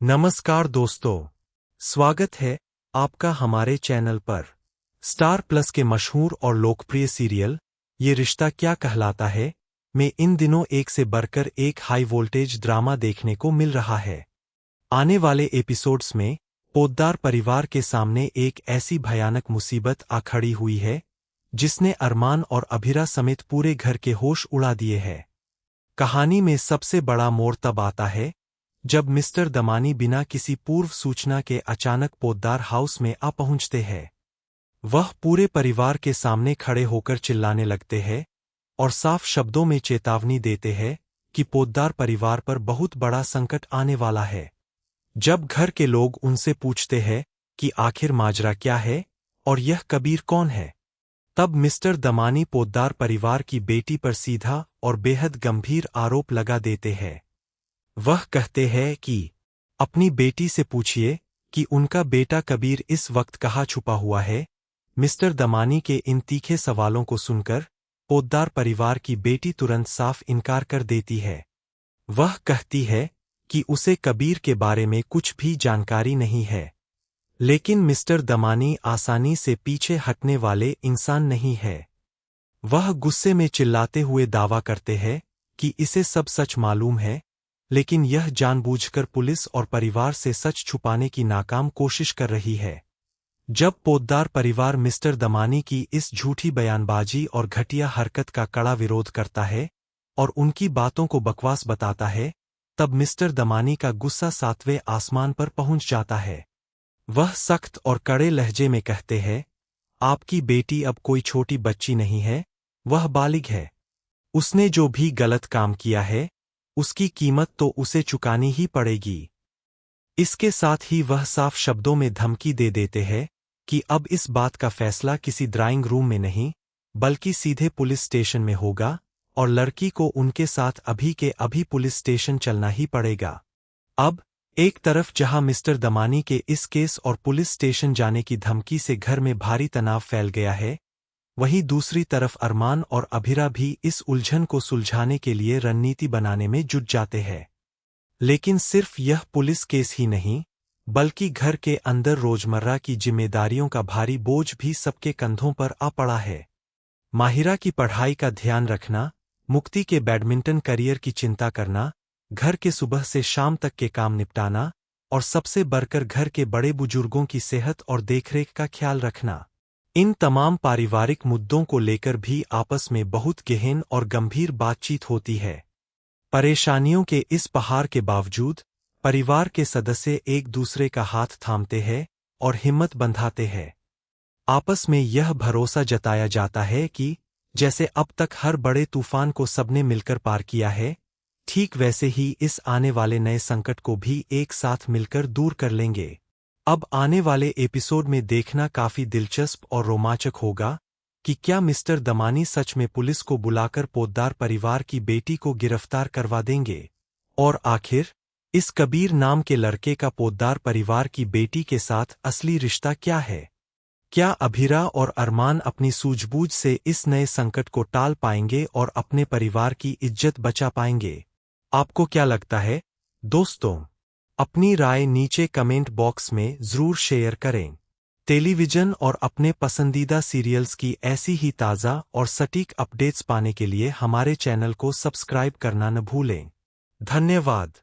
नमस्कार दोस्तों, स्वागत है आपका हमारे चैनल पर। स्टार प्लस के मशहूर और लोकप्रिय सीरियल ये रिश्ता क्या कहलाता है में इन दिनों एक से बढ़कर एक हाई वोल्टेज ड्रामा देखने को मिल रहा है। आने वाले एपिसोड्स में पोद्दार परिवार के सामने एक ऐसी भयानक मुसीबत आ खड़ी हुई है जिसने अरमान और अभिरा समेत पूरे घर के होश उड़ा दिए हैं। कहानी में सबसे बड़ा मोड़ तब आता है जब मिस्टर दमानी बिना किसी पूर्व सूचना के अचानक पोद्दार हाउस में आ पहुंचते हैं। वह पूरे परिवार के सामने खड़े होकर चिल्लाने लगते हैं और साफ शब्दों में चेतावनी देते हैं कि पोद्दार परिवार पर बहुत बड़ा संकट आने वाला है। जब घर के लोग उनसे पूछते हैं कि आखिर माजरा क्या है और यह कबीर कौन है, तब मिस्टर दमानी पोद्दार परिवार की बेटी पर सीधा और बेहद गंभीर आरोप लगा देते हैं। वह कहते हैं कि अपनी बेटी से पूछिए कि उनका बेटा कबीर इस वक्त कहाँ छुपा हुआ है। मिस्टर दमानी के इन तीखे सवालों को सुनकर पोद्दार परिवार की बेटी तुरंत साफ इनकार कर देती है। वह कहती है कि उसे कबीर के बारे में कुछ भी जानकारी नहीं है। लेकिन मिस्टर दमानी आसानी से पीछे हटने वाले इंसान नहीं है। वह गुस्से में चिल्लाते हुए दावा करते हैं कि इसे सब सच मालूम है, लेकिन यह जानबूझकर पुलिस और परिवार से सच छुपाने की नाकाम कोशिश कर रही है। जब पोद्दार परिवार मिस्टर दमानी की इस झूठी बयानबाजी और घटिया हरकत का कड़ा विरोध करता है और उनकी बातों को बकवास बताता है, तब मिस्टर दमानी का गुस्सा सातवें आसमान पर पहुंच जाता है। वह सख्त और कड़े लहजे में कहते हैं, आपकी बेटी अब कोई छोटी बच्ची नहीं है, वह बालिग है। उसने जो भी गलत काम किया है उसकी कीमत तो उसे चुकानी ही पड़ेगी। इसके साथ ही वह साफ शब्दों में धमकी दे देते हैं कि अब इस बात का फैसला किसी ड्राइंग रूम में नहीं बल्कि सीधे पुलिस स्टेशन में होगा और लड़की को उनके साथ अभी के अभी पुलिस स्टेशन चलना ही पड़ेगा। अब एक तरफ जहां मिस्टर दमानी के इस केस और पुलिस स्टेशन जाने की धमकी से घर में भारी तनाव फैल गया है, वहीं दूसरी तरफ अरमान और अभिरा भी इस उलझन को सुलझाने के लिए रणनीति बनाने में जुट जाते हैं। लेकिन सिर्फ यह पुलिस केस ही नहीं बल्कि घर के अंदर रोजमर्रा की जिम्मेदारियों का भारी बोझ भी सबके कंधों पर आ पड़ा है। माहिरा की पढ़ाई का ध्यान रखना, मुक्ति के बैडमिंटन करियर की चिंता करना, घर के सुबह से शाम तक के काम निपटाना और सबसे बढ़कर घर के बड़े बुजुर्गों की सेहत और देखरेख का ख्याल रखना। इन तमाम पारिवारिक मुद्दों को लेकर भी आपस में बहुत गहन और गंभीर बातचीत होती है। परेशानियों के इस पहाड़ के बावजूद परिवार के सदस्य एक दूसरे का हाथ थामते हैं और हिम्मत बंधाते हैं। आपस में यह भरोसा जताया जाता है कि जैसे अब तक हर बड़े तूफान को सबने मिलकर पार किया है, ठीक वैसे ही इस आने वाले नए संकट को भी एक साथ मिलकर दूर कर लेंगे। अब आने वाले एपिसोड में देखना काफी दिलचस्प और रोमांचक होगा कि क्या मिस्टर दमानी सच में पुलिस को बुलाकर पोद्दार परिवार की बेटी को गिरफ्तार करवा देंगे और आखिर इस कबीर नाम के लड़के का पोद्दार परिवार की बेटी के साथ असली रिश्ता क्या है। क्या अभिरा और अरमान अपनी सूझबूझ से इस नए संकट को टाल पाएंगे और अपने परिवार की इज्जत बचा पाएंगे? आपको क्या लगता है दोस्तों? अपनी राय नीचे कमेंट बॉक्स में जरूर शेयर करें। टेलीविजन और अपने पसंदीदा सीरियल्स की ऐसी ही ताज़ा और सटीक अपडेट्स पाने के लिए हमारे चैनल को सब्सक्राइब करना न भूलें। धन्यवाद।